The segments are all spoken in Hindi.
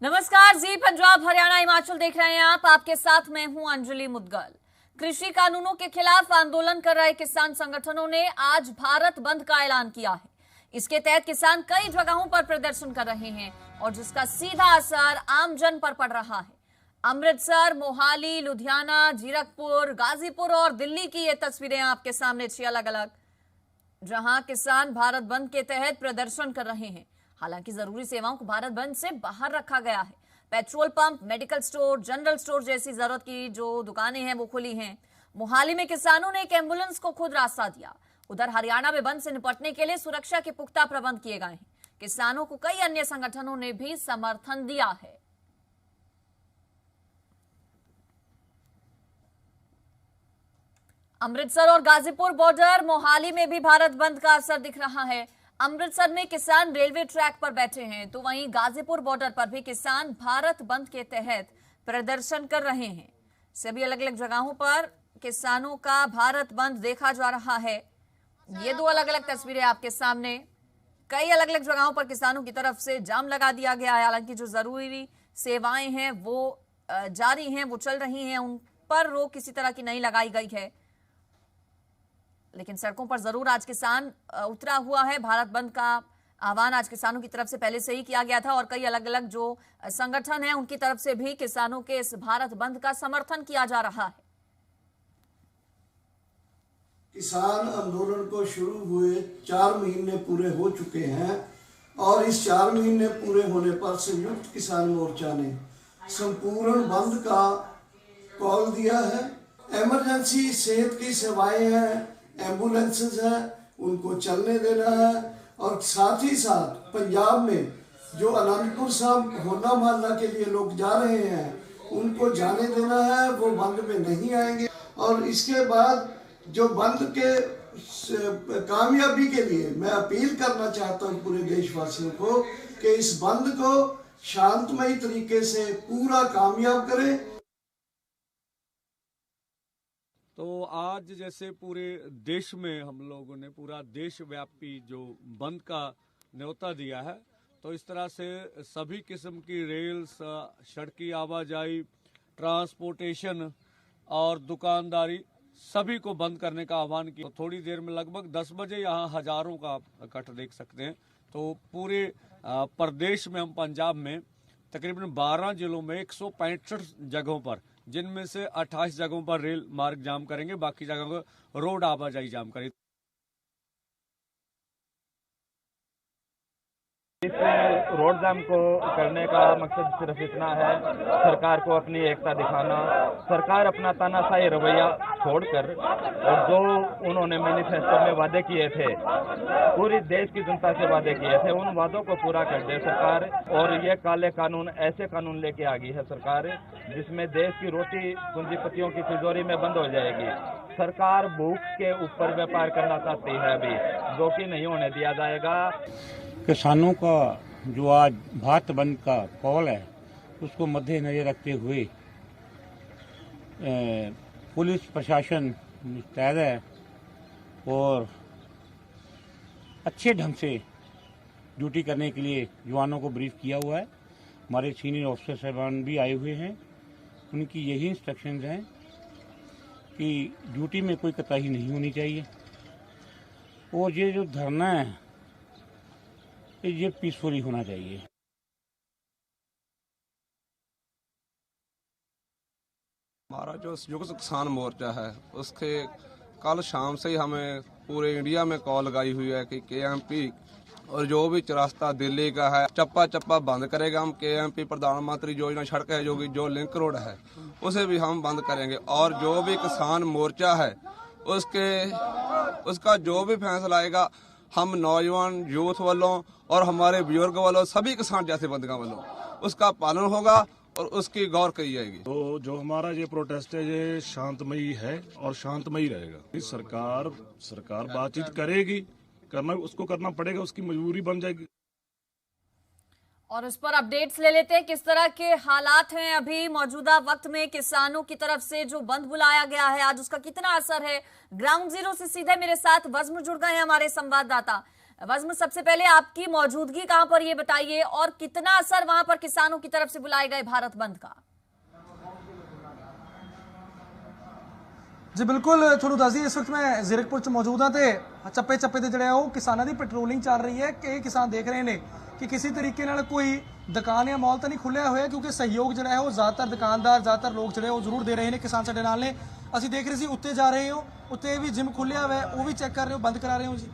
नमस्कार, जी पंजाब हरियाणा हिमाचल देख रहे हैं आप। आपके साथ मैं हूं अंजलि मुदगल। कृषि कानूनों के खिलाफ आंदोलन कर रहे किसान संगठनों ने आज भारत बंद का ऐलान किया है। इसके तहत किसान कई जगहों पर प्रदर्शन कर रहे हैं और जिसका सीधा असर आमजन पर पड़ रहा है। अमृतसर, मोहाली, लुधियाना, जीरकपुर, गाजीपुर और दिल्ली की ये तस्वीरें आपके सामने छह अलग अलग, जहां किसान भारत बंद के तहत प्रदर्शन कर रहे हैं। हालांकि जरूरी सेवाओं को भारत बंद से बाहर रखा गया है। Petrol pump, medical store, general store जैसी जरूरत की जो दुकानें हैं वो खुली हैं। मोहाली में किसानों ने एक एम्बुलेंस को खुद रास्ता दिया। उधर हरियाणा में बंद से निपटने के लिए सुरक्षा के पुख्ता प्रबंध किए गए हैं। किसानों को कई अन्य संगठनों ने भी समर्थन दिया है। अमृतसर और गाजीपुर बॉर्डर, मोहाली में भी भारत बंद का असर दिख रहा है। अमृतसर में किसान रेलवे ट्रैक पर बैठे हैं, तो वहीं गाजीपुर बॉर्डर पर भी किसान भारत बंद के तहत प्रदर्शन कर रहे हैं। सभी अलग अलग जगहों पर किसानों का भारत बंद देखा जा रहा है। ये दो अलग अलग तस्वीरें आपके सामने। कई अलग अलग जगहों पर किसानों की तरफ से जाम लगा दिया गया है। हालांकि जो जरूरी सेवाएं हैं वो जारी हैं, वो चल रही हैं, उन पर रोक किसी तरह की नहीं लगाई गई है। लेकिन सड़कों पर जरूर आज किसान उतरा हुआ है। भारत बंद का आह्वान आज किसानों की तरफ से पहले से ही किया गया था और कई अलग अलग जो संगठन हैं उनकी तरफ से भी किसानों के इस भारत बंद का समर्थन किया जा रहा है। किसान आंदोलन को शुरू हुए 4 महीने पूरे हो चुके हैं और इस 4 महीने पूरे होने पर संयुक्त किसान मोर्चा ने संपूर्ण बंद का कॉल दिया है। इमरजेंसी सेहत की सेवाएं हैं, एम्बुलेंसेस हैं, उनको चलने देना है और साथ ही साथ पंजाब में जो आनंदपुर साहब होना मोहल्ला के लिए लोग जा रहे हैं उनको जाने देना है, वो बंद में नहीं आएंगे। और इसके बाद जो बंद के कामयाबी के लिए मैं अपील करना चाहता हूँ पूरे देशवासियों को कि इस बंद को शांतमयी तरीके से पूरा कामयाब करें। तो आज जैसे पूरे देश में हम लोगों ने पूरा देशव्यापी जो बंद का न्योता दिया है, तो इस तरह से सभी किस्म की रेल, सड़की आवाजाही, ट्रांसपोर्टेशन और दुकानदारी सभी को बंद करने का आह्वान किया। तो थोड़ी देर में लगभग 10 बजे यहाँ हजारों का इकट्ठा देख सकते हैं। तो पूरे प्रदेश में, हम पंजाब में तकरीबन 12 जिलों में 165 जगहों पर, जिनमें से 28 जगहों पर रेल मार्ग जाम करेंगे, बाकी जगहों पर रोड आवाजाही जाम करेंगे। इस रोड जाम को करने का मकसद सिर्फ इतना है, सरकार को अपनी एकता दिखाना। सरकार अपना तानाशाही रवैया छोड़कर और जो उन्होंने मैनिफेस्टो में वादे किए थे, पूरी देश की जनता से वादे किए थे, उन वादों को पूरा कर दे सरकार। और ये काले कानून, ऐसे कानून लेके आ गई है सरकार जिसमें देश की रोटी पूंजीपतियों की तिजोरी में बंद हो जाएगी। सरकार भूख के ऊपर व्यापार करना चाहती है अभी, जो कि नहीं होने दिया जाएगा। किसानों का जो आज भारत बंद का कॉल है उसको मद्देनजर रखते हुए पुलिस प्रशासन मुस्तैद है और अच्छे ढंग से ड्यूटी करने के लिए जवानों को ब्रीफ किया हुआ है। हमारे सीनियर ऑफिसर साहबान भी आए हुए हैं, उनकी यही इंस्ट्रक्शंस हैं कि ड्यूटी में कोई कोताही नहीं होनी चाहिए और ये जो धरना है ये पीसफुली होना चाहिए। हमारा जो संयुक्त किसान मोर्चा है उसके कल शाम से ही हमें पूरे इंडिया में कॉल लगाई हुई है कि केएमपी और जो भी रास्ता दिल्ली का है चप्पा चप्पा बंद करेगा। हम केएमपी प्रधानमंत्री योजना सड़क है जो लिंक रोड है उसे भी हम बंद करेंगे और जो भी किसान मोर्चा है उसका जो भी फैसला आएगा हम नौजवान यूथ वालों और हमारे बुजुर्ग वालों सभी किसान जैसे बंदियों वालों उसका पालन होगा और उसकी गौर की जाएगी। तो जो हमारा ये प्रोटेस्ट है ये शांतमयी है और शांतमयी रहेगा। सरकार बातचीत करेगी, उसको करना पड़ेगा, उसकी मजबूरी बन जाएगी। और उस पर अपडेट्स ले लेते हैं, किस तरह के हालात हैं अभी मौजूदा वक्त में। किसानों की तरफ से जो बंद बुलाया गया है आज उसका कितना असर है, ग्राउंड जीरो से सीधे मेरे साथ वज्र जुड़ गए हैं हमारे संवाददाता। वज़्म, सबसे पहले आपकी मौजूदगी कहां पर, ये बताइए, और कितना असर वहां पर किसानों की तरफ से बुलाए गए भारत बंद का? जी बिल्कुल, ਤੁਹਾਨੂੰ ਦੱਸ ਦਈਏ ਇਸ ਵਕਤ ਮੈਂ ਜ਼ੀਰਕਪੁਰ ਚ ਮੌਜੂਦ ਹਾਂ ਤੇ ਚੱਪੇ ਚੱਪੇ ਤੇ ਜਿਹੜਾ ਉਹ ਕਿਸਾਨਾਂ ਦੀ ਪੈਟਰੋਲਿੰਗ ਚੱਲ ਰਹੀ ਹੈ ਕਿ ਕਿਸਾਨ ਦੇਖ ਰਹੇ ਨੇ ਕਿ ਕਿਸੇ ਤਰੀਕੇ ਨਾਲ ਕੋਈ ਦੁਕਾਨ ਜਾਂ ਮਾਲ ਤਾਂ ਨਹੀਂ ਖੁੱਲਿਆ ਹੋਇਆ, ਕਿਉਂਕਿ ਸਹਿਯੋਗ ਜਿਹੜਾ ਹੈ ਉਹ ਜ਼ਿਆਦਾਤਰ ਦੁਕਾਨਦਾਰ, ਜ਼ਿਆਦਾਤਰ ਲੋਕ ਜਿਹੜੇ ਉਹ ਜ਼ਰੂਰ ਦੇ ਰਹੇ ਨੇ। ਕਿਸਾਨ ਸਾਡੇ ਨਾਲ ਨੇ, ਅਸੀਂ ਦੇਖ ਰਹੇ ਸੀ ਉੱਤੇ ਜਾ ਰਹੇ ਹੋ, ਉੱਤੇ ਵੀ ਜਿਮ ਖੁੱਲਿਆ ਹੋਇਆ, ਉਹ ਵੀ ਚੈੱਕ ਕਰ ਰਹੇ ਹੋ, ਬੰਦ ਕਰਾ ਰਹੇ ਹੋ ਜੀ?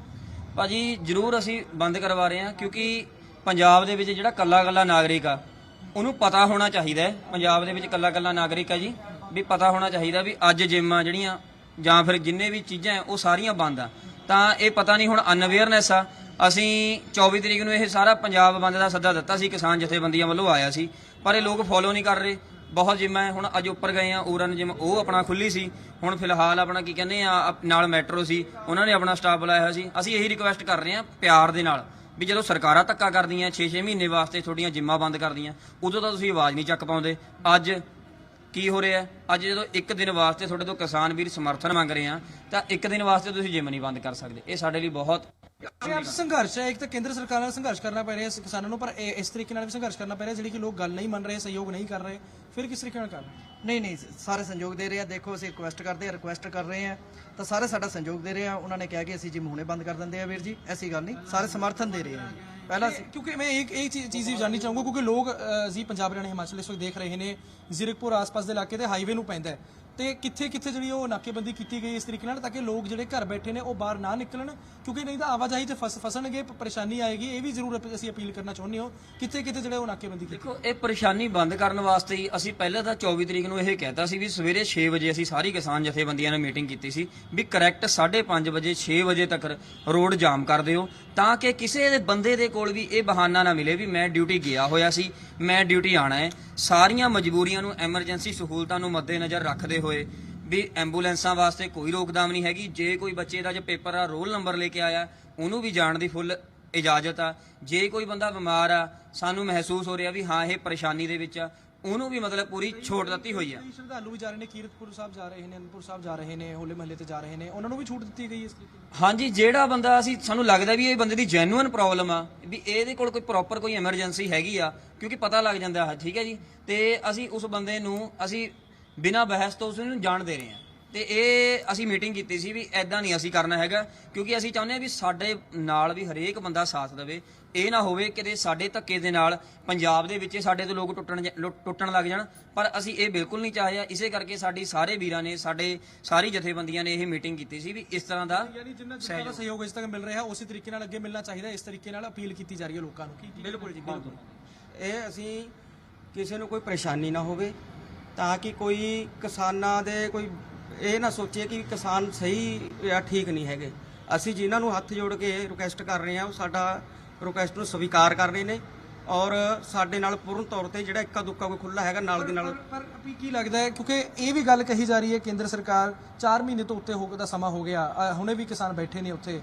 ਭਾਜੀ ਜ਼ਰੂਰ ਅਸੀਂ ਬੰਦ ਕਰਵਾ ਰਹੇ ਹਾਂ, ਕਿਉਂਕਿ ਪੰਜਾਬ ਦੇ ਵਿੱਚ ਜਿਹੜਾ ਕੱਲਾ ਨਾਗਰਿਕ ਆ ਉਹਨੂੰ ਪਤਾ ਹੋਣਾ ਚਾਹੀਦਾ ਹੈ। ਪੰਜਾਬ ਦੇ ਵਿੱਚ ਕੱਲਾ ਨਾਗਰਿਕ ਆ ਜੀ, ਵੀ ਪਤਾ ਹੋਣਾ ਚਾਹੀਦਾ ਵੀ ਅੱਜ ਜਿੰਮਾਂ ਜਿਹੜੀਆਂ ਜਾਂ ਫਿਰ ਜਿੰਨੇ ਵੀ ਚੀਜ਼ਾਂ ਉਹ ਸਾਰੀਆਂ ਬੰਦ ਆ। ਤਾਂ ਇਹ ਪਤਾ ਨਹੀਂ ਹੁਣ ਅਨਅਵੇਅਰਨੈਸ ਆ। ਅਸੀਂ 24 ਤਰੀਕ ਨੂੰ ਇਹ ਸਾਰਾ ਪੰਜਾਬ ਬੰਦ ਦਾ ਸੱਦਾ ਦਿੱਤਾ ਸੀ, ਕਿਸਾਨ ਜਥੇਬੰਦੀਆਂ ਵੱਲੋਂ ਆਇਆ ਸੀ, ਪਰ ਇਹ ਲੋਕ ਫੋਲੋ ਨਹੀਂ ਕਰ ਰਹੇ। ਬਹੁਤ ਜਿੰਮਾਂ ਹੁਣ ਅੱਜ ਉੱਪਰ ਗਏ ਆ, ਊਰਨ ਜਿਮ ਉਹ ਆਪਣਾ ਖੁੱਲੀ ਸੀ, ਹੁਣ ਫਿਲਹਾਲ ਆਪਣਾ ਕੀ ਕਹਿੰਦੇ ਆ ਨਾਲ ਮੈਟਰੋ ਸੀ, ਉਹਨਾਂ ਨੇ ਆਪਣਾ ਸਟਾਫ ਬੁਲਾਇਆ ਹੋਇਆ ਸੀ। ਅਸੀਂ ਇਹੀ ਰਿਕੁਐਸਟ ਕਰ ਰਹੇ ਹਾਂ ਪਿਆਰ ਦੇ ਨਾਲ ਵੀ ਜਦੋਂ ਸਰਕਾਰਾਂ ਧੱਕਾ ਕਰਦੀਆਂ 6-6 ਮਹੀਨੇ ਵਾਸਤੇ ਤੁਹਾਡੀਆਂ ਜਿੰਮਾਂ ਬੰਦ ਕਰਦੀਆਂ, ਉਦੋਂ ਤਾਂ ਤੁਸੀਂ ਆਵਾਜ਼ ਨਹੀਂ ਚੱਕ ਪਾਉਂਦੇ। ਅੱਜ ਕੀ ਹੋ ਰਿਹਾ? ਅੱਜ ਜਦੋਂ ਇੱਕ ਦਿਨ ਵਾਸਤੇ ਤੁਹਾਡੇ ਤੋਂ ਕਿਸਾਨ ਵੀਰ ਸਮਰਥਨ ਮੰਗ ਰਹੇ ਆ, ਤਾਂ ਇੱਕ ਦਿਨ ਵਾਸਤੇ ਤੁਸੀਂ ਜਿੰਮ ਨਹੀਂ ਬੰਦ ਕਰ ਸਕਦੇ। ਇਹ ਸਾਡੇ ਲਈ ਬਹੁਤ ਸੰਘਰਸ਼ ਹੈ। ਇੱਕ ਤਾਂ ਕੇਂਦਰ ਸਰਕਾਰ ਨਾਲ ਸੰਘਰਸ਼ ਕਰਨਾ ਪੈ ਰਿਹਾ ਕਿਸਾਨਾਂ ਨੂੰ, ਪਰ ਇਸ ਤਰੀਕੇ ਨਾਲ ਵੀ ਸੰਘਰਸ਼ ਕਰਨਾ ਪੈ ਰਿਹਾ ਜਿਹੜੀ ਕਿ ਲੋਕ ਗੱਲ ਨਹੀਂ ਮੰਨ ਰਹੇ, ਸਹਿਯੋਗ ਨਹੀਂ ਕਰ ਰਹੇ, ਫਿਰ ਕਿਸ ਤਰੀਕੇ ਨਾਲ ਕਰ ਰਹੇ? ਨਹੀਂ ਸਾਰੇ ਸਹਿਯੋਗ ਦੇ ਰਹੇ ਆ। ਦੇਖੋ ਅਸੀਂ ਰਿਕੁਐਸਟ ਕਰ ਰਹੇ ਆ ਤਾਂ ਸਾਰੇ ਸਾਡਾ ਸਹਿਯੋਗ ਦੇ ਰਹੇ ਆ। ਉਹਨਾਂ ਨੇ ਕਿਹਾ ਕਿ ਅਸੀਂ ਜਿਮ ਹੁਣੇ ਬੰਦ ਕਰ ਦਿੰਦੇ ਆ ਵੀਰ ਜੀ, ਐਸੀ ਗੱਲ ਨਹੀਂ, ਸਾਰੇ ਸਮਰਥਨ ਦੇ ਰਹੇ ਆ ਜੀ। ਪਹਿਲਾਂ ਕਿਉਂਕਿ ਮੈਂ ਇੱਕ ਚੀਜ਼ ਵੀ ਜਾਣਨੀ ਚਾਹੂੰਗਾ, ਕਿਉਂਕਿ ਲੋਕ ਜੀ ਪੰਜਾਬ ਹਰਿਆਣਾ ਹਿਮਾਚਲ ਇਸ ਵਕਤ ਦੇਖ ਰਹੇ ਨੇ, ਜ਼ੀਰਕਪੁਰ ਆਸ-ਪਾਸ ਦੇ ਇਲਾਕੇ ਤੇ ਹਾਈਵੇ ਨੂੰ ਪੈਂਦਾ ਤੇ ਕਿੱਥੇ ਜਿਹੜੀ ਉਹ ਨਾਕੇਬੰਦੀ ਕੀਤੀ ਗਈ ਇਸ ਤਰੀਕੇ ਨਾਲ, ਤਾਂ ਕਿ ਲੋਕ ਜਿਹੜੇ ਘਰ ਬੈਠੇ ਨੇ ਉਹ ਬਾਹਰ ਨਾ ਨਿਕਲਣ, ਕਿਉਂਕਿ ਨਹੀਂ ਤਾਂ ਆਵਾਜਾਈ 'ਚ ਫਸਣਗੇ, ਪਰੇਸ਼ਾਨੀ ਆਏਗੀ। ਇਹ ਵੀ ਜ਼ਰੂਰ ਅਸੀਂ ਅਪੀਲ ਕਰਨਾ ਚਾਹੁੰਦੇ ਹਾਂ, ਕਿੱਥੇ ਜਿਹੜੇ ਉਹ ਨਾਕੇਬੰਦੀ ਕੀਤੀ। ਦੇਖੋ, ਇਹ ਪਰੇਸ਼ਾਨੀ ਬੰਦ ਕਰਨ ਵਾਸਤੇ ਹੀ ਅਸੀਂ ਪਹਿਲਾਂ ਤਾਂ 24 ਤਰੀਕ ਨੂੰ ਇਹ ਕਹਿਤਾ ਸੀ ਵੀ ਸਵੇਰੇ 6 ਵਜੇ ਅਸੀਂ ਸਾਰੀ ਕਿਸਾਨ ਜਥੇਬੰਦੀਆਂ ਨਾਲ ਮੀਟਿੰਗ ਕੀਤੀ ਸੀ ਵੀ ਕਰੈਕਟ 5:30 ਵਜੇ 6 ਵਜੇ ਤੱਕ ਰੋਡ ਜਾਮ ਕਰ ਦਿਓ, ਤਾਂ ਕਿ ਕਿਸੇ ਦੇ ਬੰਦੇ ਦੇ ਕੋਲ ਵੀ ਇਹ ਬਹਾਨਾ ਨਾ ਮਿਲੇ ਵੀ ਮੈਂ ਡਿਊਟੀ ਗਿਆ ਹੋਇਆ ਸੀ, ਮੈਂ ਡਿਊਟੀ ਆਣਾ ਹੈ। ਸਾਰੀਆਂ ਮਜਬੂਰੀਆਂ ਨੂੰ, ਐਮਰਜੈਂਸੀ ਸਹੂਲਤਾਂ ਨੂੰ ਮੱਦੇਨਜ਼ਰ ਰੱਖਦੇ ਹੋਏ ਵੀ ਐਂਬੂਲੈਂਸਾਂ ਵਾਸਤੇ ਕੋਈ ਰੋਕਥਾਮ ਨਹੀਂ ਹੈਗੀ। ਜੇ ਕੋਈ ਬੱਚੇ ਦਾ ਜੋ ਪੇਪਰ ਆ ਰੋਲ ਨੰਬਰ ਲੈ ਕੇ ਆਇਆ, ਉਹਨੂੰ ਵੀ ਜਾਣ ਦੀ ਫੁੱਲ ਇਜਾਜ਼ਤ ਆ। ਜੇ ਕੋਈ ਬੰਦਾ ਬਿਮਾਰ ਆ, ਸਾਨੂੰ ਮਹਿਸੂਸ ਹੋ ਰਿਹਾ ਵੀ ਹਾਂ ਇਹ ਪਰੇਸ਼ਾਨੀ ਦੇ ਵਿੱਚ ਆ, ਉਹਨੂੰ ਵੀ ਮਤਲਬ ਪੂਰੀ ਛੋਟ ਦਿੱਤੀ ਹੋਈ ਆ। ਸ਼ਰਧਾਲੂ ਵੀ ਜਾ ਰਹੇ ਨੇ, ਕੀਰਤਪੁਰ ਸਾਹਿਬ ਜਾ ਰਹੇ ਨੇ, ਅਨੰਦਪੁਰ ਸਾਹਿਬ ਜਾ ਰਹੇ ਨੇ, ਹੋਲੇ ਮਹੱਲੇ ਤੇ ਜਾ ਰਹੇ ਨੇ, ਉਹਨਾਂ ਨੂੰ ਵੀ ਛੂਟ ਦਿੱਤੀ ਗਈ ਇਸ ਤਰੀਕੇ? ਹਾਂਜੀ, ਜਿਹੜਾ ਬੰਦਾ ਸਾਨੂੰ ਲੱਗਦਾ ਵੀ ਇਹ ਬੰਦੇ ਦੀ ਜੈਨੂਇਨ ਪ੍ਰੋਬਲਮ ਆ, ਵੀ ਇਹਦੇ ਕੋਲ ਕੋਈ ਪ੍ਰੋਪਰ ਕੋਈ ਐਮਰਜੈਂਸੀ ਹੈਗੀ ਆ, ਕਿਉਂਕਿ ਪਤਾ ਲੱਗ ਜਾਂਦਾ ਹੈ, ਠੀਕ ਹੈ ਜੀ, ਤੇ ਅਸੀਂ ਉਸ ਬੰਦੇ ਨੂੰ ਅਸੀਂ ਬਿਨਾਂ ਬਹਿਸ ਤੋਂ ਉਸ ਨੂੰ ਜਾਣ ਦੇ ਰਹੇ ਹਾਂ। ਤੇ ਇਹ ਅਸੀਂ ਮੀਟਿੰਗ ਕੀਤੀ ਸੀ ਵੀ ਐਦਾਂ ਨਹੀਂ ਅਸੀਂ ਕਰਨਾ ਹੈਗਾ, ਕਿਉਂਕਿ ਅਸੀਂ ਚਾਹੁੰਦੇ ਹਾਂ ਵੀ ਸਾਡੇ ਨਾਲ ਵੀ ਹਰੇਕ ਬੰਦਾ ਸਾਥ ਦੇਵੇ। ਇਹ ਨਾ ਹੋਵੇ ਕਿਤੇ ਸਾਡੇ ਧੱਕੇ ਦੇ ਨਾਲ ਪੰਜਾਬ ਦੇ ਵਿੱਚ ਸਾਡੇ ਤੋਂ ਲੋਕ ਟੁੱਟਣ ਲੱਗ ਜਾਣ, ਪਰ ਅਸੀਂ ਇਹ ਬਿਲਕੁਲ ਨਹੀਂ ਚਾਹਿਆ। ਇਸੇ ਕਰਕੇ ਸਾਡੀ ਸਾਰੇ ਵੀਰਾਂ ਨੇ, ਸਾਰੀ ਜਥੇਬੰਦੀਆਂ ਨੇ ਇਹ ਮੀਟਿੰਗ ਕੀਤੀ ਸੀ ਵੀ ਇਸ ਤਰ੍ਹਾਂ ਦਾ ਸਹਿਯੋਗ ਇਸ ਤੱਕ ਮਿਲ ਰਿਹਾ ਉਸੇ ਤਰੀਕੇ ਨਾਲ ਅੱਗੇ ਮਿਲਣਾ ਚਾਹੀਦਾ। ਇਸ ਤਰੀਕੇ ਨਾਲ ਅਪੀਲ ਕੀਤੀ ਜਾ ਰਹੀ ਹੈ ਲੋਕਾਂ ਨੂੰ। ਬਿਲਕੁਲ ਜੀ, ਬਿਲਕੁਲ। ਇਹ ਅਸੀਂ ਕਿਸੇ ਨੂੰ ਕੋਈ ਪਰੇਸ਼ਾਨੀ ਨਾ ਹੋਵੇ, ਤਾਂ ਕਿ ਕੋਈ ਕਿਸਾਨਾਂ ਦੇ ਕੋਈ ਇਹ ਨਾ ਸੋਚੇ ਕਿ ਕਿਸਾਨ ਸਹੀ ਜਾਂ ਠੀਕ ਨਹੀਂ ਹੈਗੇ। ਅਸੀਂ ਜਿਨ੍ਹਾਂ ਨੂੰ ਹੱਥ ਜੋੜ ਕੇ ਰਿਕੁਐਸਟ ਕਰ ਰਹੇ ਹਾਂ, ਉਹ ਸਾਡਾ ਰਿਕੁਐਸਟ ਨੂੰ ਸਵੀਕਾਰ ਕਰ ਰਹੇ ਨੇ ਔਰ ਸਾਡੇ ਨਾਲ ਪੂਰਨ ਤੌਰ ਤੇ ਜਿਹੜਾ ਇੱਕਾ ਦੁੱਕਾ ਕੋਈ ਖੁੱਲਾ ਹੈਗਾ ਨਾਲ ਦੀ ਨਾਲ। ਪਰ ਕੀ ਲੱਗਦਾ ਹੈ, ਕਿਉਂਕਿ ਇਹ ਵੀ ਗੱਲ ਕਹੀ ਜਾ ਰਹੀ ਹੈ ਕੇਂਦਰ ਸਰਕਾਰ 4 ਮਹੀਨੇ ਤੋਂ ਉੱਤੇ ਦਾ ਸਮਾਂ ਹੋ ਗਿਆ, ਹੁਣੇ ਵੀ ਕਿਸਾਨ ਬੈਠੇ ਨੇ ਉੱਥੇ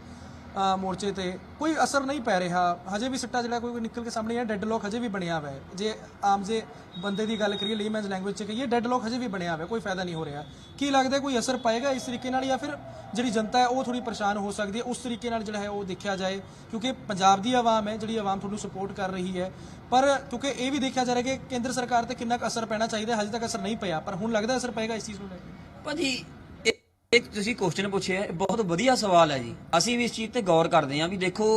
ਮੋਰਚੇ ਤੇ, ਕੋਈ ਅਸਰ ਨਹੀਂ ਪੈ ਰਿਹਾ। ਹਜੇ ਵੀ ਸਿੱਟਾ ਜਿਹੜਾ ਕੋਈ ਨਿਕਲ ਕੇ ਸਾਹਮਣੇ ਆ, ਡੈਡਲੌਕ ਹਜੇ ਵੀ ਬਣਿਆ ਹੋਇਆ ਹੈ। ਜੇ ਆਮ ਜੇ ਬੰਦੇ ਦੀ ਗੱਲ ਕਰੀਏ, ਲੇਮੈਨਸ ਲੈਂਗੁਏਜ 'ਚ ਕਹੀਏ, ਡੈਡਲੌਕ ਹਜੇ ਵੀ ਬਣਿਆ ਹੋਇਆ, ਕੋਈ ਫਾਇਦਾ ਨਹੀਂ ਹੋ ਰਿਹਾ। ਕੀ ਲੱਗਦਾ ਕੋਈ ਅਸਰ ਪਾਏਗਾ ਇਸ ਤਰੀਕੇ ਨਾਲ, ਜਾਂ ਫਿਰ ਜਿਹੜੀ ਜਨਤਾ ਹੈ ਉਹ ਥੋੜੀ ਪਰੇਸ਼ਾਨ ਹੋ ਸਕਦੀ ਹੈ? ਉਸ ਤਰੀਕੇ ਨਾਲ ਜਿਹੜਾ ਹੈ ਉਹ ਦੇਖਿਆ ਜਾਏ, ਕਿਉਂਕਿ ਪੰਜਾਬ ਦੀ ਆਵਾਮ ਹੈ ਜਿਹੜੀ ਆਵਾਮ ਤੁਹਾਨੂੰ ਸਪੋਰਟ ਕਰ ਰਹੀ ਹੈ, ਪਰ ਕਿਉਂਕਿ ਇਹ ਵੀ ਦੇਖਿਆ ਜਾ ਰਿਹਾ ਕਿ ਕੇਂਦਰ ਸਰਕਾਰ ਤੇ ਕਿੰਨਾ ਕੁ ਅਸਰ ਪੈਣਾ ਚਾਹੀਦਾ, ਹਜੇ ਤੱਕ ਅਸਰ ਨਹੀਂ ਪਿਆ, ਪਰ ਹੁਣ ਲੱਗਦਾ ਅਸਰ ਪਏਗਾ ਇਸ ਚੀਜ਼ ਨੂੰ ਲੈ ਕੇ? ਭਾਜੀ, ਇੱਕ ਤੁਸੀਂ ਕੁਐਸਚਨ ਪੁੱਛਿਆ, ਬਹੁਤ ਵਧੀਆ ਸਵਾਲ ਹੈ ਜੀ। ਅਸੀਂ ਵੀ ਇਸ ਚੀਜ਼ ਤੇ ਗੌਰ ਕਰਦੇ ਹਾਂ ਵੀ ਦੇਖੋ,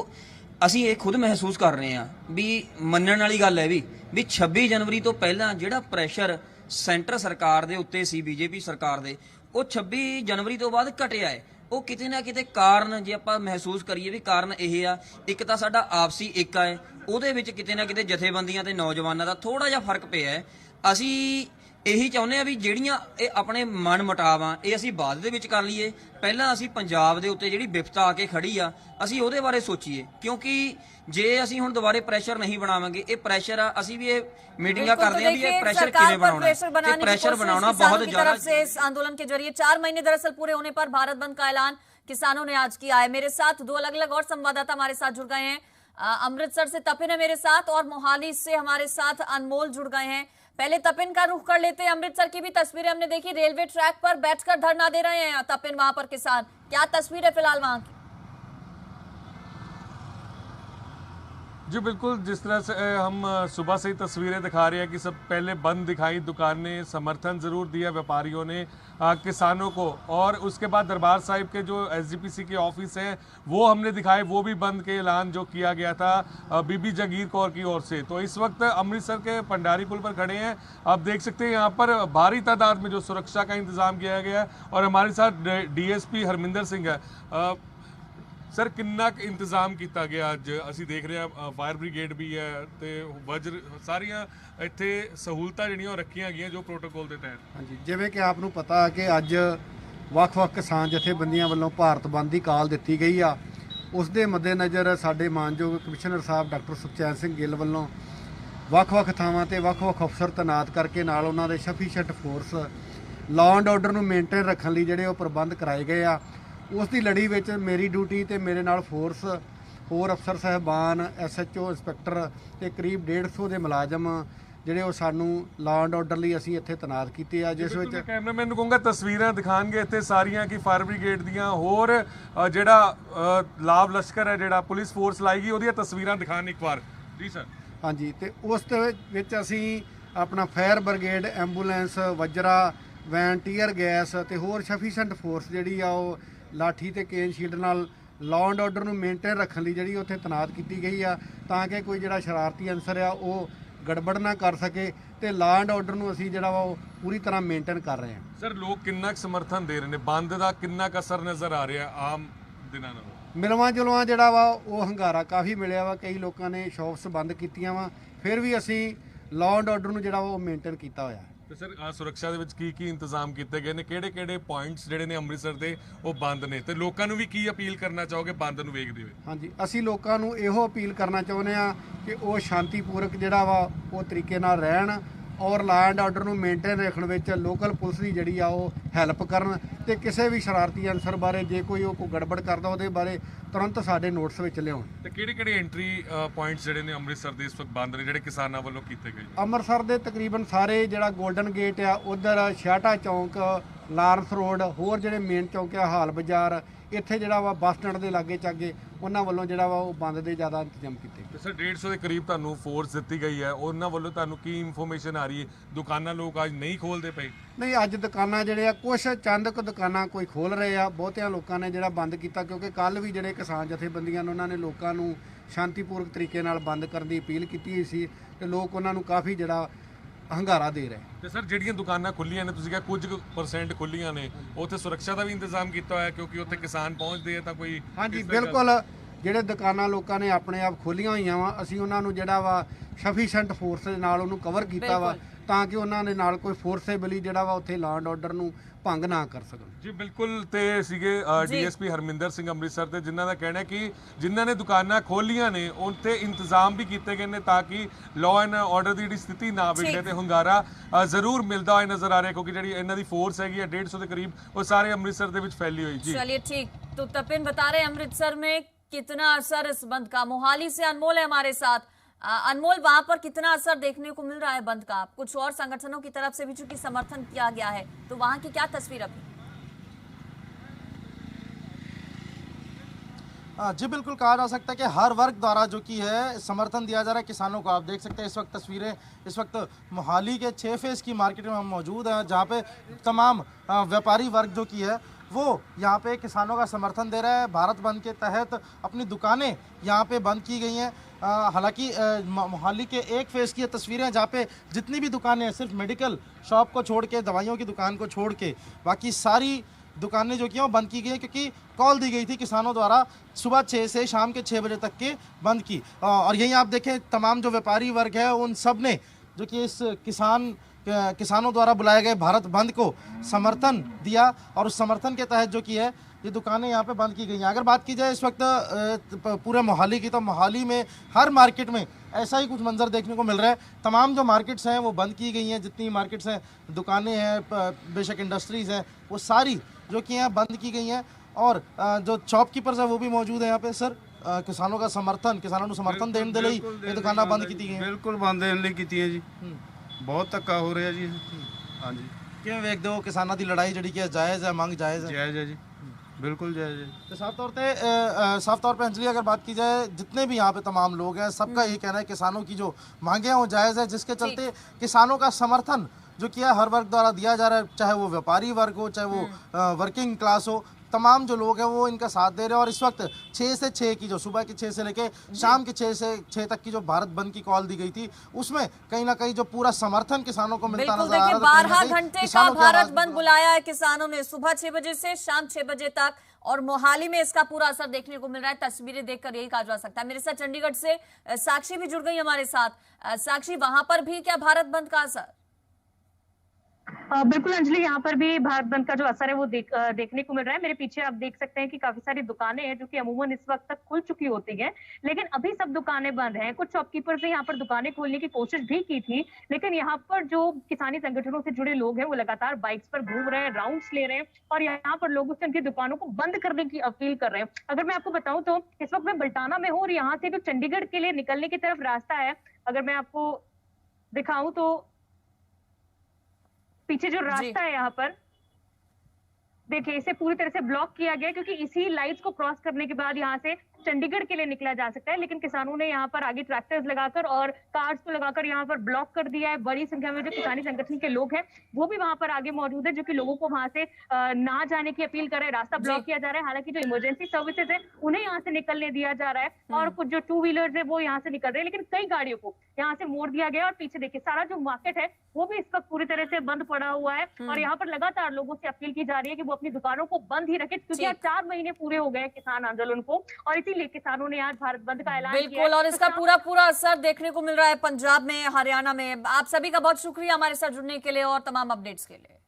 ਅਸੀਂ ਇਹ ਖੁਦ ਮਹਿਸੂਸ ਕਰ ਰਹੇ ਹਾਂ ਵੀ ਮੰਨਣ ਵਾਲੀ ਗੱਲ ਹੈ ਵੀ 26 ਜਨਵਰੀ ਤੋਂ ਪਹਿਲਾਂ ਜਿਹੜਾ ਪ੍ਰੈਸ਼ਰ ਸੈਂਟਰ ਸਰਕਾਰ ਦੇ ਉੱਤੇ ਸੀ, ਬੀਜੇਪੀ ਸਰਕਾਰ ਦੇ, ਉਹ 26 ਜਨਵਰੀ ਤੋਂ ਬਾਅਦ ਘਟਿਆ ਹੈ। ਉਹ ਕਿਤੇ ਨਾ ਕਿਤੇ ਕਾਰਨ, ਜੇ ਆਪਾਂ ਮਹਿਸੂਸ ਕਰੀਏ ਵੀ ਕਾਰਨ ਇਹ ਆ, ਇੱਕ ਤਾਂ ਸਾਡਾ ਆਪਸੀ ਏਕਾ ਹੈ, ਉਹਦੇ ਵਿੱਚ ਕਿਤੇ ਨਾ ਕਿਤੇ ਜਥੇਬੰਦੀਆਂ ਤੇ ਨੌਜਵਾਨਾਂ ਦਾ ਥੋੜਾ ਜਿਹਾ ਫਰਕ ਪਿਆ ਹੈ। ਅਸੀਂ ਇਹੀ ਚਾਹੁੰਦੇ ਆ ਵੀ ਜਿਹੜੀਆਂ ਇਹ ਆਪਣੇ ਮਨ ਮੁਟਾਵਾਂ ਇਹ ਅਸੀਂ ਬਾਅਦ ਦੇ ਵਿੱਚ ਕਰ ਲਈਏ। ਪਹਿਲਾਂ ਅਸੀਂ ਪੰਜਾਬ ਦੇ ਉੱਤੇ ਜਿਹੜੀ ਵਿਪਤਾ ਆ ਕੇ ਖੜੀ ਆ, ਅਸੀਂ ਉਹਦੇ ਬਾਰੇ ਸੋਚੀਏ, ਕਿਉਂਕਿ ਜੇ ਅਸੀਂ ਹੁਣ ਦੁਬਾਰੇ ਪ੍ਰੈਸ਼ਰ ਨਹੀਂ ਬਣਾਵਾਂਗੇ, ਇਹ ਪ੍ਰੈਸ਼ਰ ਆ, ਅਸੀਂ ਵੀ ਇਹ मीटिंगा करते हैं भी ये प्रेशर किਵੇਂ बनाना है, प्रेशर बनाना बहुत ज्यादा। से इस आंदोलन के जरिए 4 महीने दरअसल पूरे होने पर भारत बंद का ऐलान किसानों ने आज किया है। मेरे साथ 2 अलग अलग और संवाददाता हमारे साथ जुड़ गए हैं। अमृतसर से तपिन है मेरे साथ और मोहाली से हमारे साथ अनमोल जुड़ गए हैं। पहले तपिन का रुख कर लेते हैं। अमृतसर की भी तस्वीरें हमने देखी, रेलवे ट्रैक पर बैठकर धरना दे रहे हैं तपिन, वहां पर किसान, क्या तस्वीर है फिलहाल वहां की? जी बिल्कुल, जिस तरह से हम सुबह से ही तस्वीरें दिखा रहे हैं कि सब पहले बंद दिखाई दुकानें, समर्थन ज़रूर दिया व्यापारियों ने किसानों को, और उसके बाद दरबार साहिब के जो एसजीपीसी के ऑफिस हैं वो हमने दिखाए, वो भी बंद के ऐलान जो किया गया था बीबी जगीर कौर की ओर से। तो इस वक्त अमृतसर के पंडारी पुल पर खड़े हैं, आप देख सकते हैं यहाँ पर भारी तादाद में जो सुरक्षा का इंतजाम किया गया है, और हमारे साथ डीएसपी हरमिंदर सिंह है। सर, किन्ना इंतजाम किया गया अज? ਅਸੀਂ देख रहे हैं फायर ब्रिगेड भी है ਤੇ ਵਜਰ ਸਾਰੀਆਂ ਇੱਥੇ ਸਹੂਲਤਾਂ ਜਿਹੜੀਆਂ ਰੱਖੀਆਂ ਗਈਆਂ ਜੋ ਪ੍ਰੋਟੋਕੋਲ ਦੇ ਤਹਿਤ। ਹਾਂਜੀ, ਜਿਵੇਂ ਕਿ ਆਪ ਨੂੰ ਪਤਾ ਹੈ ਕਿ ਅੱਜ ਵੱਖ-ਵੱਖ ਕਿਸਾਨ ਜਥੇਬੰਦੀਆਂ ਵੱਲੋਂ ਭਾਰਤ ਬੰਦ ਦੀ ਕਾਲ ਦਿੱਤੀ ਗਈ ਆ। ਉਸ ਦੇ ਮੱਦੇਨਜ਼ਰ ਸਾਡੇ ਮਾਨਯੋਗ ਕਮਿਸ਼ਨਰ ਸਾਹਿਬ ਡਾਕਟਰ ਸੁਖਚੈਨ ਸਿੰਘ ਗਿੱਲ ਵੱਲੋਂ ਵੱਖ-ਵੱਖ ਥਾਵਾਂ ਤੇ ਵੱਖ-ਵੱਖ ਅਫਸਰ ਤੈਨਾਤ ਕਰਕੇ ਨਾਲ ਉਹਨਾਂ ਦੇ sufficient force law and order ਨੂੰ ਮੇਨਟੇਨ ਰੱਖਣ ਲਈ ਜਿਹੜੇ ਉਹ ਪ੍ਰਬੰਧ ਕਰਾਏ ਗਏ ਆ। ਉਸ ਦੀ ਲੜੀ ਵਿੱਚ ਮੇਰੀ ਡਿਊਟੀ ਤੇ ਮੇਰੇ ਨਾਲ ਫੋਰਸ ਹੋਰ ਅਫਸਰ ਸਾਹਿਬਾਨ, ਐਸਐਚਓ, ਇੰਸਪੈਕਟਰ ਤੇ ਕਰੀਬ 150 ਦੇ ਮੁਲਾਜ਼ਮ ਜਿਹੜੇ ਉਹ ਸਾਨੂੰ ਲਾਅ ਐਂਡ ਆਰਡਰ ਲਈ ਅਸੀਂ ਇੱਥੇ ਤੈਨਾਤ ਕੀਤੇ ਆ, ਜਿਸ ਵਿੱਚ ਕੈਮਰਾਮੈਨ ਨੂੰ ਕਹੂੰਗਾ ਤਸਵੀਰਾਂ ਦਿਖਾਣਗੇ ਇੱਥੇ ਸਾਰੀਆਂ ਕਿ ਫਾਇਰ ਬ੍ਰਿਗੇਡ ਦੀਆਂ, ਹੋਰ ਜਿਹੜਾ ਲਾਭ ਲਸ਼ਕਰ ਹੈ, ਜਿਹੜਾ ਪੁਲਿਸ ਫੋਰਸ ਲਾਈ ਗਈ, ਉਹਦੀਆਂ ਤਸਵੀਰਾਂ ਦਿਖਾਣ ਇੱਕ ਵਾਰ। ਜੀ ਸਰ। ਹਾਂਜੀ, ਤੇ ਉਸ ਦੇ ਵਿੱਚ ਅਸੀਂ ਆਪਣਾ fire brigade, ambulance, Vajra van, tear gas ਤੇ ਹੋਰ ਸਫੀਸ਼ੀਐਂਟ ਫੋਰਸ ਜਿਹੜੀ ਆ ਉਹ ਲਾਠੀ ਤੇ ਕੇਨ ਸ਼ੀਲਡ ਨਾਲ ਲਾਅ ਐਂਡ ਆਰਡਰ ਨੂੰ ਮੇਨਟੇਨ ਰੱਖਣ ਲਈ ਜਿਹੜੀ ਉੱਥੇ ਤੈਨਾਤ ਕੀਤੀ ਗਈ ਆ, ਤਾਂ ਕਿ ਕੋਈ ਜਿਹੜਾ ਸ਼ਰਾਰਤੀ ਅਨਸਰ ਆ ਉਹ ਗੜਬੜ ਨਾ ਕਰ ਸਕੇ, ਤੇ ਲਾਅ ਐਂਡ ਆਰਡਰ ਨੂੰ ਅਸੀਂ ਜਿਹੜਾ ਵਾ ਉਹ ਪੂਰੀ ਤਰ੍ਹਾਂ ਮੇਨਟੇਨ ਕਰ ਰਹੇ ਹਾਂ। ਸਰ, ਲੋਕ ਕਿੰਨਾ ਸਮਰਥਨ ਦੇ ਰਹੇ ਨੇ? ਬੰਦ ਦਾ ਕਿੰਨਾ ਕੁ ਅਸਰ ਨਜ਼ਰ ਆ ਰਿਹਾ ਆਮ ਦਿਨਾਂ ਨਾਲ? ਮਿਲਵਾਂ ਜੁਲਵਾਂ ਜਿਹੜਾ ਵਾ ਉਹ ਹੰਗਾਰਾ ਕਾਫੀ ਮਿਲਿਆ ਵਾ। ਕਈ ਲੋਕਾਂ ਨੇ ਸ਼ੌਪਸ ਬੰਦ ਕੀਤੀਆਂ ਵਾ, ਫਿਰ ਵੀ ਅਸੀਂ ਲਾਅ ਐਂਡ ਆਰਡਰ ਨੂੰ ਜਿਹੜਾ ਵਾ ਉਹ ਮੇਨਟੇਨ ਕੀਤਾ ਹੋਇਆ। ਤੇ ਸਰ, ਸੁਰੱਖਿਆ ਦੇ ਵਿੱਚ ਕੀ ਇੰਤਜ਼ਾਮ ਕੀਤੇ ਗਏ ਨੇ? ਕਿਹੜੇ ਪੁਆਇੰਟਸ ਜਿਹੜੇ ਨੇ ਅੰਮ੍ਰਿਤਸਰ ਦੇ ਉਹ ਬੰਦ ਨੇ, ਤੇ ਲੋਕਾਂ ਨੂੰ ਵੀ ਕੀ ਅਪੀਲ ਕਰਨਾ ਚਾਹੋਗੇ ਬੰਦ ਨੂੰ ਵੇਖਦੇ ਹੋਏ? ਹਾਂਜੀ, ਅਸੀਂ ਲੋਕਾਂ ਨੂੰ ਇਹੋ ਅਪੀਲ ਕਰਨਾ ਚਾਹੁੰਦੇ ਆ ਕਿ ਉਹ ਸ਼ਾਂਤੀਪੂਰਕ ਜਿਹੜਾ ਵਾ ਉਹ ਤਰੀਕੇ ਨਾਲ ਰਹਿਣ, ਔਰ ਲਾਅ ਐਂਡ ਆਰਡਰ ਨੂੰ ਮੇਨਟੇਨ ਰੱਖਣ ਵਿੱਚ ਲੋਕਲ ਪੁਲਿਸ ਦੀ ਜਿਹੜੀ ਆ ਉਹ ਹੈਲਪ ਕਰਨ, ਤੇ ਕਿਸੇ ਵੀ ਸ਼ਰਾਰਤੀ ਅਨਸਰ ਬਾਰੇ ਜੇ ਕੋਈ ਗੜਬੜ ਕਰਦਾ ਉਹਦੇ ਬਾਰੇ ਤੁਰੰਤ ਸਾਡੇ ਨੋਟਿਸ ਵਿੱਚ ਲਿਆਉਣ। ਤੇ ਕਿਹੜੇ ਐਂਟਰੀ ਪੁਆਇੰਟਸ ਜਿਹੜੇ ਨੇ ਅੰਮ੍ਰਿਤਸਰ ਦੇ ਇਸ ਵਕਤ ਬੰਦ ਨੇ, ਜਿਹੜੇ ਕਿਸਾਨਾਂ ਵੱਲੋਂ ਕੀਤੇ ਗਏ? ਅੰਮ੍ਰਿਤਸਰ ਦੇ ਤਕਰੀਬਨ ਸਾਰੇ, ਜਿਹੜਾ ਗੋਲਡਨ ਗੇਟ ਆ ਉਧਰ, ਛਿਆਟਾ ਚੌਂਕ, ਲਾਰੈਂਸ ਰੋਡ, ਹੋਰ ਜਿਹੜੇ ਮੇਨ ਚੌਂਕ ਆ, ਹਾਲ ਬਾਜ਼ਾਰ, ਇੱਥੇ ਜਿਹੜਾ ਵਾ ਬੱਸ ਸਟੈਂਡ ਦੇ ਲਾਗੇ ਚਾਗੇ ਉਹਨਾਂ ਵੱਲੋਂ ਜਿਹੜਾ ਵਾ ਉਹ ਬੰਦ ਦੇ ਜ਼ਿਆਦਾ ਇੰਤਜ਼ਾਮ ਕੀਤੇ। ਤੇ ਸਰ, 150 ਦੇ ਕਰੀਬ ਤੁਹਾਨੂੰ ਫੋਰਸ ਦਿੱਤੀ ਗਈ ਹੈ, ਉਹਨਾਂ ਵੱਲੋਂ ਤੁਹਾਨੂੰ ਕੀ ਇਨਫੋਰਮੇਸ਼ਨ ਆ ਰਹੀ ਹੈ? ਦੁਕਾਨਾਂ ਲੋਕ ਅੱਜ ਨਹੀਂ ਖੋਲਦੇ ਪਏ? ਨਹੀਂ, ਅੱਜ ਦੁਕਾਨਾਂ ਜਿਹੜੇ ਆ ਕੁਛ ਚੰਦ ਕੁ ਦੁਕਾਨਾਂ ਕੋਈ ਖੋਲ ਰਹੇ ਆ, ਬਹੁਤਿਆਂ ਲੋਕਾਂ ਨੇ ਜਿਹੜਾ ਬੰਦ ਕੀਤਾ, ਕਿਉਂਕਿ ਕੱਲ ਵੀ ਜਿਹੜੇ ਕਿਸਾਨ ਜਥੇਬੰਦੀਆਂ ਨੇ ਉਹਨਾਂ ਨੇ ਲੋਕਾਂ ਨੂੰ ਸ਼ਾਂਤੀਪੂਰਕ ਤਰੀਕੇ ਨਾਲ ਬੰਦ ਕਰਨ ਦੀ ਅਪੀਲ ਕੀਤੀ ਹੋਈ ਸੀ, ਤੇ ਲੋਕ ਉਹਨਾਂ ਨੂੰ ਕਾਫੀ ਜਿਹੜਾ ਹੰਗਾਰਾ ਦੇ ਰਹੇ। ਤੇ ਸਰ, ਜਿਹੜੀਆਂ ਦੁਕਾਨਾਂ ਖੁੱਲੀਆਂ ਨੇ, ਤੁਸੀਂ ਕਿਹਾ ਕੁਝ % ਖੁੱਲੀਆਂ ਨੇ, ਉੱਥੇ ਸੁਰੱਖਿਆ ਦਾ ਵੀ ਇੰਤਜ਼ਾਮ ਕੀਤਾ ਹੋਇਆ ਕਿਉਂਕਿ ਉੱਥੇ ਕਿਸਾਨ ਪਹੁੰਚਦੇ ਆ ਤਾਂ ਕੋਈ? ਹਾਂਜੀ ਬਿਲਕੁਲ, ਜਿਹੜੇ ਦੁਕਾਨਾਂ ਲੋਕਾਂ ਨੇ ਆਪਣੇ ਆਪ ਖੋਲੀਆਂ ਹੋਈਆਂ ਵਾ, ਅਸੀਂ ਉਹਨਾਂ ਨੂੰ ਜਿਹੜਾ ਵਾ ਸਫੀਸ਼ੀਐਂਟ ਫੋਰਸ ਦੇ ਨਾਲ ਉਹਨੂੰ ਕਵਰ ਕੀਤਾ ਵਾ, ਤਾਂ ਕਿ ਉਹਨਾਂ ਦੇ ਨਾਲ ਕੋਈ ਫੋਰਸੇਬਲੀ ਜਿਹੜਾ ਵਾ ਉੱਥੇ ਲਾਅ ਐਂਡ ਆਰਡਰ ਨੂੰ ਭੰਗ ਨਾ ਕਰ ਸਕਣ। ਜੀ ਬਿਲਕੁਲ, ਤੇ ਸੀਗੇ ਡੀਐਸਪੀ ਹਰਮਿੰਦਰ ਸਿੰਘ ਅੰਮ੍ਰਿਤਸਰ ਦੇ, ਜਿਨ੍ਹਾਂ ਦਾ ਕਹਿਣਾ ਕਿ ਜਿਨ੍ਹਾਂ ਨੇ ਦੁਕਾਨਾਂ ਖੋਲੀਆਂ ਨੇ ਉੱਥੇ ਇੰਤਜ਼ਾਮ ਵੀ ਕੀਤੇ ਗਏ ਨੇ ਤਾਂ ਕਿ ਲਾਅ ਐਂਡ ਆਰਡਰ ਦੀ ਜਿਹੜੀ ਸਥਿਤੀ ਨਾ ਵਿਗੜੇ, ਤੇ ਹੁੰਗਾਰਾ ਜ਼ਰੂਰ ਮਿਲਦਾ ਹੋਇਆ ਨਜ਼ਰ ਆ ਰਿਹਾ ਕਿਉਂਕਿ ਜਿਹੜੀ ਇਹਨਾਂ ਦੀ ਫੋਰਸ ਹੈਗੀ ਹੈ 150 ਦੇ ਕਰੀਬ, ਉਹ ਸਾਰੇ ਅੰਮ੍ਰਿਤਸਰ ਦੇ ਵਿੱਚ ਫੈਲੀ ਹੋਈ। ਜੀ चलिए ठीक, तो तपिन बता रहे अमृतसर में कितना असर इस बंद का। मोहाली से अनमोल है हमारे साथ। अनमोल, वहां पर कितना असर देखने को मिल रहा है बंद का? कुछ और संगठनों की तरफ से भी चूंकि समर्थन किया गया है, तो वहां की क्या तस्वीर अभी? जी बिल्कुल, कहा जा सकता है कि हर वर्ग द्वारा जो कि है समर्थन दिया जा रहा है किसानों को। आप देख सकते हैं इस वक्त तस्वीरें, इस वक्त मोहाली के 6 फेज़ की मार्केट में हम मौजूद हैं, जहाँ पे तमाम व्यापारी वर्ग जो की है वो यहाँ पे किसानों का समर्थन दे रहा है। भारत बंद के तहत अपनी दुकानें यहाँ पे बंद की गई हैं। हालांकि मोहाली के 1 फेज़ की तस्वीरें जहाँ पे जितनी भी दुकानें हैं, सिर्फ मेडिकल शॉप को छोड़ के, दवाइयों की दुकान को छोड़ के, बाकी सारी दुकानें जो की हैं वो बंद की गई हैं, क्योंकि कॉल दी गई थी किसानों द्वारा सुबह 6 से शाम के 6 बजे तक के बंद की। और यहीं आप देखें तमाम जो व्यापारी वर्ग है उन सब ने जो कि इस किसानों द्वारा बुलाए गए भारत बंद को समर्थन दिया, और उस समर्थन के तहत जो की है ये दुकानें यहाँ पे बंद की गई हैं। अगर बात की जाए इस वक्त पूरे मोहाली की, तो मोहाली में हर मार्केट में ऐसा ही कुछ मंजर देखने को मिल रहा है। तमाम जो मार्केट्स हैं वो बंद की गई हैं, जितनी मार्केट्स हैं, दुकानें हैं, बेशक इंडस्ट्रीज़ हैं, वो सारी जो कि हैं बंद की गई हैं। और जो शॉपकीपर्स हैं वो भी मौजूद हैं यहाँ पे। सर, किसानों का समर्थन, किसानों को समर्थन देने दे ਲਈ ਇਹ ਦੁਕਾਨਾਂ ਬੰਦ ਕੀਤੀ ਗਈਆਂ? ਬਿਲਕੁਲ ਬੰਦ ਦੇਣ ਲਈ ਕੀਤੀਆਂ ਜੀ। ਬਹੁਤ ਧੱਕਾ ਹੋ ਰਿਹਾ ਜੀ। ਹਾਂਜੀ, ਕਿਵੇਂ ਵੇਖਦੇ ਹੋ ਕਿਸਾਨਾਂ ਦੀ ਲੜਾਈ ਜਿਹੜੀ ਕਿ ਜਾਇਜ਼ ਹੈ, ਮੰਗ ਜਾਇਜ਼ ਹੈ? ਜਾਇਜ਼ ਹੈ ਜੀ, बिल्कुल जायज है। तो साफ तौर पे अंजलि अगर बात की जाए, जितने भी यहाँ पे तमाम लोग हैं सबका यही कहना है किसानों की जो मांगे हैं वो जायज़ है, जिसके चलते किसानों का समर्थन जो किया हर वर्ग द्वारा दिया जा रहा है, चाहे वो व्यापारी वर्ग हो, चाहे वो वर्किंग क्लास हो, तमाम जो लोग हैं वो इनका साथ दे रहे हैं। और इस वक्त 6 से 6 की जो सुबह के 6 से लेके शाम के 6 से 6 तक की जो भारत बंद की कॉल दी गई थी, उसमें कहीं ना कहीं जो पूरा समर्थन किसानों को मिलता नजर आ रहा है। 12 घंटे का भारत बंद बुलाया है किसानों ने, सुबह 6 बजे से शाम 6 बजे तक, और मोहाली में इसका पूरा असर देखने को मिल रहा है। तस्वीरें देखकर यही कहा जा सकता है। मेरे साथ चंडीगढ़ से साक्षी भी जुड़ गई हमारे साथ। साक्षी, वहां पर भी क्या भारत बंद का असर? बिल्कुल अंजलि, यहाँ पर भी भारत बंद का जो असर है वो देखने को मिल रहा है। मेरे पीछे आप देख सकते हैं कि काफी सारी दुकानें हैं जो कि अमूमन इस वक्त तक खुल चुकी होती हैं, लेकिन अभी सब दुकानें बंद हैं। कुछ शॉपकीपर्स ने यहाँ पर दुकानें खोलने की कोशिश भी की थी, लेकिन यहाँ पर जो किसानी संगठनों से जुड़े लोग हैं वो लगातार बाइक्स पर घूम रहे हैं, राउंड्स ले रहे हैं और यहाँ पर लोगों से उनकी दुकानों को बंद करने की अपील कर रहे हैं। अगर मैं आपको बताऊं तो इस वक्त मैं बल्टाना में हूँ और यहाँ से जो चंडीगढ़ के लिए निकलने की तरफ रास्ता है, अगर मैं आपको दिखाऊं तो पीछे जो रास्ता है यहाँ पर देखिए, इसे पूरी तरह से ब्लॉक किया गया क्योंकि इसी लाइट्स को क्रॉस करने के बाद यहाँ से चंडीगढ़ के लिए निकला जा सकता है। लेकिन किसानों ने यहाँ पर आगे ट्रैक्टर्स लगाकर और कार्स को लगाकर यहाँ पर ब्लॉक कर दिया है। बड़ी संख्या में जो किसानी संगठन के लोग हैं वो भी वहां पर आगे मौजूद है, जो कि लोगों को वहां से ना जाने की अपील कर रहे हैं। रास्ता ब्लॉक किया जा रहा है। हालांकि जो इमरजेंसी सर्विसेज है उन्हें यहाँ से निकलने दिया जा रहा है और कुछ जो 2 व्हीलर्स है वो यहाँ से निकल रहे हैं, लेकिन कई गाड़ियों को यहाँ से मोड़ दिया गया। और पीछे देखिए सारा जो मार्केट है वो भी इस वक्त पूरी तरह से बंद पड़ा हुआ है और यहाँ पर लगातार लोगों से अपील की जा रही है कि वो अपनी दुकानों को बंद ही रखें, क्योंकि आज 4 महीने पूरे हो गए किसान आंदोलन को और इसीलिए किसानों ने आज भारत बंद का ऐलान किया है। बिल्कुल, और इसका पूरा असर देखने को मिल रहा है पंजाब में, हरियाणा में। आप सभी का बहुत शुक्रिया हमारे साथ जुड़ने के लिए और तमाम अपडेट्स के लिए।